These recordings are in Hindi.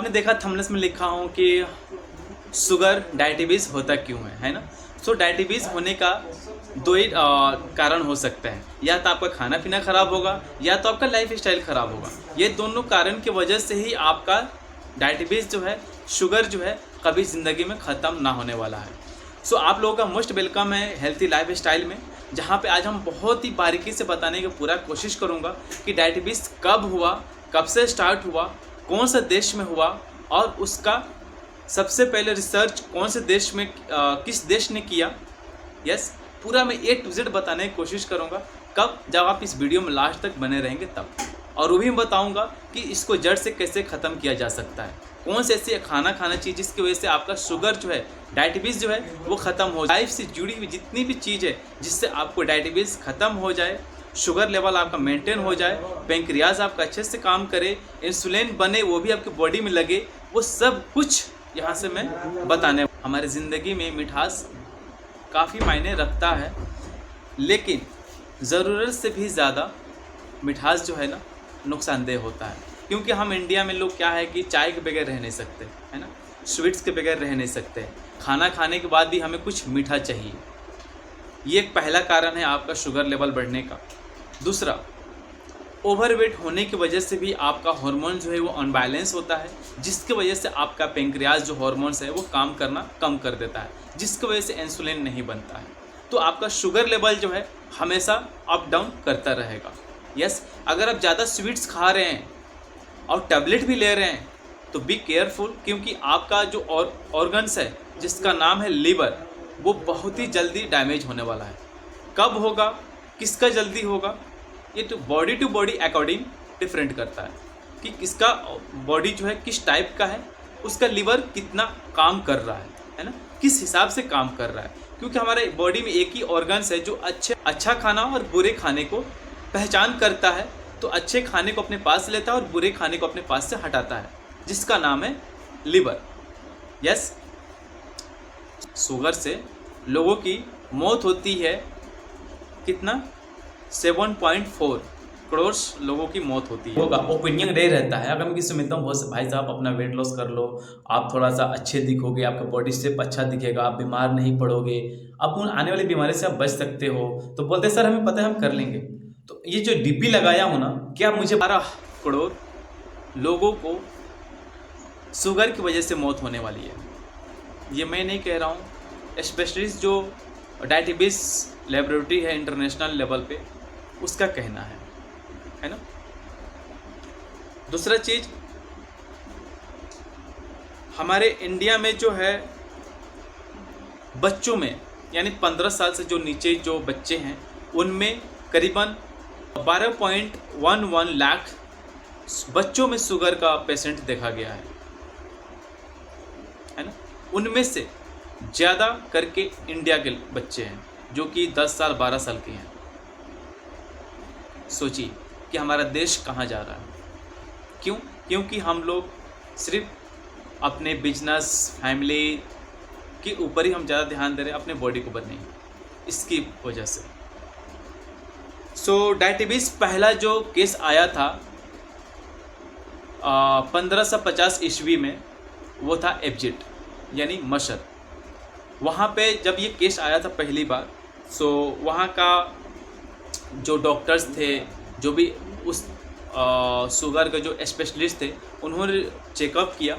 आपने देखा थंबनेल्स में लिखा हूँ कि शुगर डायबिटीज़ होता क्यों है ना। सो डायबिटीज़ होने का दो ही कारण हो सकते हैं, या तो आपका खाना पीना खराब होगा या तो आपका लाइफ स्टाइल खराब होगा। ये दोनों कारण की वजह से ही आपका डायबिटीज़ जो है, शुगर जो है, कभी ज़िंदगी में ख़त्म ना होने वाला है। सो आप लोगों का मोस्ट वेलकम है हेल्थी लाइफ स्टाइल में, जहाँ पे आज हम बहुत ही बारीकी से बताने की पूरा कोशिश करूँगा कि डायबिटीज़ कब हुआ, कब से स्टार्ट हुआ, कौन से देश में हुआ और उसका सबसे पहले रिसर्च कौन से देश में किस देश ने किया। यस, पूरा मैं A to Z बताने की कोशिश करूँगा। कब? जब आप इस वीडियो में लास्ट तक बने रहेंगे तब। और वो भी मैं बताऊँगा कि इसको जड़ से कैसे ख़त्म किया जा सकता है, कौन से ऐसे खाना खाना चाहिए जिसकी वजह से आपका शुगर जो है, डायबिटीज़ जो है वो ख़त्म हो जाए। लाइफ से जुड़ी हुई जितनी भी चीज़ है जिससे आपको डायबिटीज़ ख़त्म हो जाए, शुगर लेवल आपका मेंटेन हो जाए, पेंक्रियाज आपका अच्छे से काम करे, इंसुलिन बने वो भी आपकी बॉडी में लगे, वो सब कुछ यहाँ से मैं बताने। हमारी ज़िंदगी में मिठास काफ़ी मायने रखता है, लेकिन ज़रूरत से भी ज़्यादा मिठास जो है ना नुकसानदेह होता है। क्योंकि हम इंडिया में लोग क्या है कि चाय के बगैर रह नहीं सकते, है ना, स्वीट्स के बगैर रह नहीं सकते, खाना खाने के बाद भी हमें कुछ मीठा चाहिए। ये एक पहला कारण है आपका शुगर लेवल बढ़ने का। दूसरा, ओवरवेट होने की वजह से भी आपका हार्मोन जो है वो अनबैलेंस होता है, जिसकी वजह से आपका पेंक्रियाज जो हार्मोन्स है वो काम करना कम कर देता है, जिसकी वजह से इंसुलिन नहीं बनता है। तो आपका शुगर लेवल जो है हमेशा अप डाउन करता रहेगा। यस, अगर आप ज़्यादा स्वीट्स खा रहे हैं और टैबलेट भी ले रहे हैं तो बी केयरफुल, क्योंकि आपका जो ऑर्गन्स है जिसका नाम है लीवर, वो बहुत ही जल्दी डैमेज होने वाला है। कब होगा, किसका जल्दी होगा, ये तो body to body according different करता है कि किसका बॉडी जो है किस टाइप का है, उसका लीवर कितना काम कर रहा है ना, किस हिसाब से काम कर रहा है। क्योंकि हमारे बॉडी में एक ही ऑर्गन्स है जो अच्छा खाना और बुरे खाने को पहचान करता है, तो अच्छे खाने को अपने पास लेता है और बुरे खाने को अपने पास से हटाता है, जिसका नाम है लिवर। यस, शुगर से लोगों की मौत होती है, कितना, 7.4 करोड़ लोगों की मौत होती है। होगा ओपिनियन डे रहता है। अगर मैं किसी से मिलता हूँ, बहुत भाई साहब अपना वेट लॉस कर लो, आप थोड़ा सा अच्छे दिखोगे, आपका बॉडी शेप अच्छा दिखेगा, आप बीमार नहीं पड़ोगे, आप उन आने वाली बीमारी से आप बच सकते हो, तो बोलते सर हमें पता है हम कर लेंगे। तो ये जो डीपी लगाया हूँ ना, क्या मुझे 12 करोड़ लोगों को शुगर की वजह से मौत होने वाली है। ये मैं नहीं कह रहा हूँ, स्पेशलिस्ट जो डायबिटीज़ लेबोरेटरी है इंटरनेशनल लेवल पे, उसका कहना है ना। दूसरा चीज़, हमारे इंडिया में जो है बच्चों में, यानी 15 साल से जो नीचे जो बच्चे हैं, उनमें करीबन 12.11 लाख बच्चों में शुगर का पेशेंट देखा गया है ना। उनमें से ज़्यादा करके इंडिया के बच्चे हैं जो कि 10 साल 12 साल के हैं। सोचिए कि हमारा देश कहाँ जा रहा है। क्यों? क्योंकि हम लोग सिर्फ अपने बिजनेस, फैमिली के ऊपर ही हम ज़्यादा ध्यान दे रहे हैं, अपने बॉडी को ऊपर नहीं, इसकी वजह से। सो डायबिटीज़ पहला जो केस आया था 1550 ईस्वी में, वो था एब्जिट यानी मशर। वहाँ पे जब ये केस आया था पहली बार, सो वहाँ का जो डॉक्टर्स थे, जो भी उस शुगर के जो स्पेशलिस्ट थे, उन्होंने चेकअप किया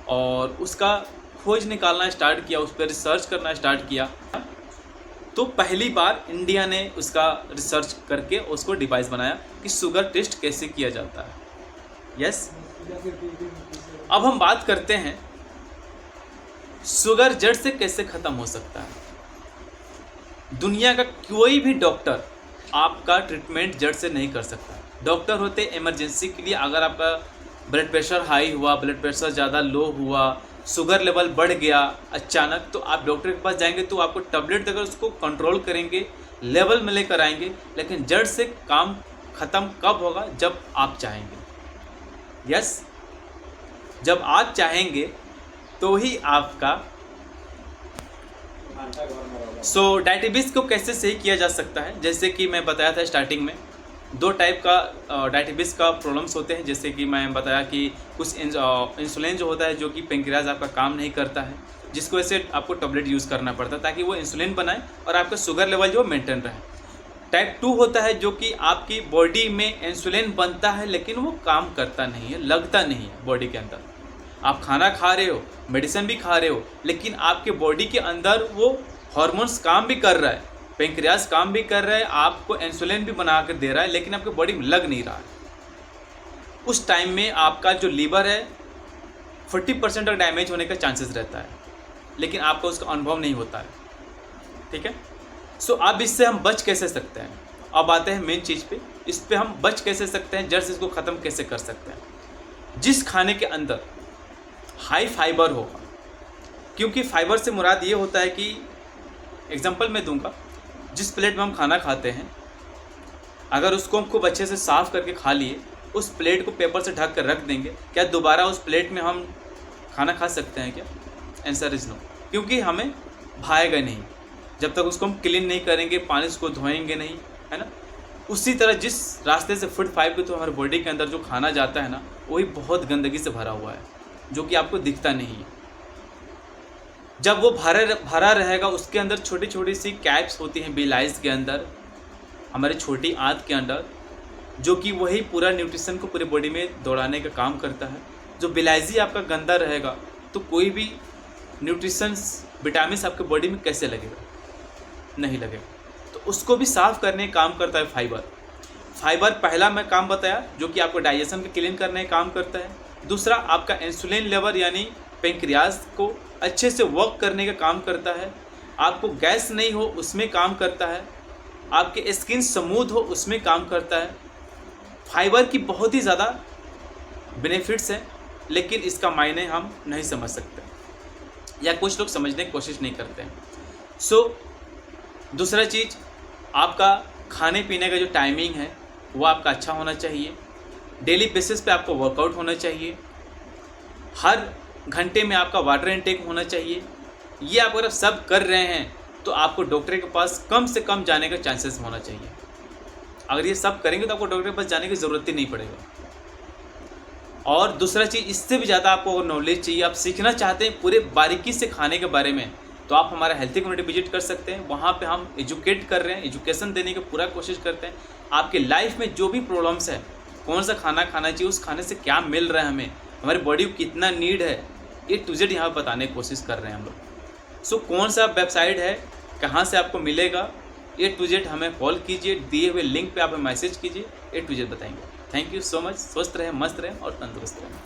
और उसका खोज निकालना स्टार्ट किया, उस पर रिसर्च करना स्टार्ट किया। तो पहली बार इंडिया ने उसका रिसर्च करके उसको डिवाइस बनाया कि शुगर टेस्ट कैसे किया जाता है। यस, अब हम बात करते हैं शुगर जड़ से कैसे ख़त्म हो सकता है। दुनिया का कोई भी डॉक्टर आपका ट्रीटमेंट जड़ से नहीं कर सकता। डॉक्टर होते इमरजेंसी के लिए, अगर आपका ब्लड प्रेशर हाई हुआ, ब्लड प्रेशर ज़्यादा लो हुआ, शुगर लेवल बढ़ गया अचानक, तो आप डॉक्टर के पास जाएंगे तो आपको टैबलेट देकर उसको कंट्रोल करेंगे, लेवल में लेकर आएंगे। लेकिन जड़ से काम ख़त्म कब होगा? जब आप चाहेंगे। यस, जब आप चाहेंगे तो ही आपका। सो डायबिटीज़ को कैसे सही किया जा सकता है, जैसे कि मैं बताया था स्टार्टिंग में दो टाइप का डायबिटीज़ का प्रॉब्लम्स होते हैं, जैसे कि मैं बताया कि कुछ इंसुलिन जो होता है जो कि पेंक्रियाज आपका काम नहीं करता है, जिसकी वजह से आपको टैबलेट यूज़ करना पड़ता है ताकि वो इंसुलिन बनाए और आपका शुगर लेवल जो मेंटेन रहे। टाइप 2 होता है जो कि आपकी बॉडी में इंसुलिन बनता है लेकिन वो काम करता नहीं है, लगता नहीं है बॉडी के अंदर। आप खाना खा रहे हो, मेडिसिन भी खा रहे हो, लेकिन आपके बॉडी के अंदर वो हार्मोन्स काम भी कर रहा है, पेंक्रियाज काम भी कर रहा है, आपको इंसुलिन भी बना कर दे रहा है, लेकिन आपके बॉडी में लग नहीं रहा है। उस टाइम में आपका जो लीवर है 40% तक डैमेज होने का चांसेस रहता है, लेकिन आपको उसका अनुभव नहीं होता है। ठीक है, सो अब इससे हम बच कैसे सकते हैं। अब आते हैं मेन चीज़ पे, इस पे हम बच कैसे सकते हैं, जड़ से इसको ख़त्म कैसे कर सकते हैं। जिस खाने के अंदर हाई फाइबर होगा, क्योंकि फाइबर से मुराद ये होता है कि एग्जांपल मैं दूंगा, जिस प्लेट में हम खाना खाते हैं अगर उसको हम खूब अच्छे से साफ़ करके खा लिए, उस प्लेट को पेपर से ढक कर रख देंगे, क्या दोबारा उस प्लेट में हम खाना खा सकते हैं क्या? आंसर इज़ नो, क्योंकि हमें भाएगा नहीं जब तक उसको हम क्लीन नहीं करेंगे, पानी से उसको धोएंगे नहीं, है ना। उसी तरह जिस रास्ते से फूड फाइबर तो हमारे बॉडी के अंदर जो खाना जाता है ना, वही बहुत गंदगी से भरा हुआ है जो कि आपको दिखता नहीं है। जब वो भरा रहेगा, उसके अंदर छोटी छोटी सी कैप्स होती हैं बिलाइज के अंदर, हमारे छोटी आंत के अंदर, जो कि वही पूरा न्यूट्रिशन को पूरी बॉडी में दौड़ाने का काम करता है। जो बिलाइजी आपका गंदा रहेगा तो कोई भी न्यूट्रिशंस विटामिन आपके बॉडी में कैसे लगेगा? नहीं लगेगा। तो उसको भी साफ़ करने का काम करता है फाइबर। फाइबर पहला मैं काम बताया जो कि आपको डाइजेशन को क्लीन करने का काम करता है। दूसरा आपका इंसुलिन लेवल यानी पेंक्रियाज को अच्छे से वर्क करने का काम करता है। आपको गैस नहीं हो उसमें काम करता है। आपके स्किन स्मूथ हो उसमें काम करता है। फाइबर की बहुत ही ज़्यादा बेनिफिट्स हैं, लेकिन इसका मायने हम नहीं समझ सकते या कुछ लोग समझने की कोशिश नहीं करते हैं। सो दूसरा चीज़, आपका खाने पीने का जो टाइमिंग है वो आपका अच्छा होना चाहिए। डेली बेसिस पे आपको वर्कआउट होना चाहिए। हर घंटे में आपका वाटर इनटेक होना चाहिए। ये आप अगर सब कर रहे हैं तो आपको डॉक्टर के पास कम से कम जाने का चांसेस होना चाहिए। अगर ये सब करेंगे तो आपको डॉक्टर के पास जाने की ज़रूरत ही नहीं पड़ेगा। और दूसरा चीज़, इससे भी ज़्यादा आपको नॉलेज चाहिए, आप सीखना चाहते हैं पूरे बारीकी से खाने के बारे में, तो आप हमारा हेल्थी कम्युनिटी विजिट कर सकते हैं। वहाँ पे हम एजुकेट कर रहे हैं, एजुकेशन देने की पूरा कोशिश करते हैं। आपके लाइफ में जो भी प्रॉब्लम्स है, कौन सा खाना खाना चाहिए, उस खाने से क्या मिल रहा है हमें, हमारी बॉडी को कितना नीड है, A to Z यहाँ पर बताने की कोशिश कर रहे हैं हम लोग। सो कौन सा वेबसाइट है, कहाँ से आपको मिलेगा, A to Z हमें कॉल कीजिए, दिए हुए लिंक पे आप मैसेज कीजिए, A to Z बताएंगे। Thank you so much. स्वस्थ रहें, मस्त रहें और तंदुरुस्त रहें।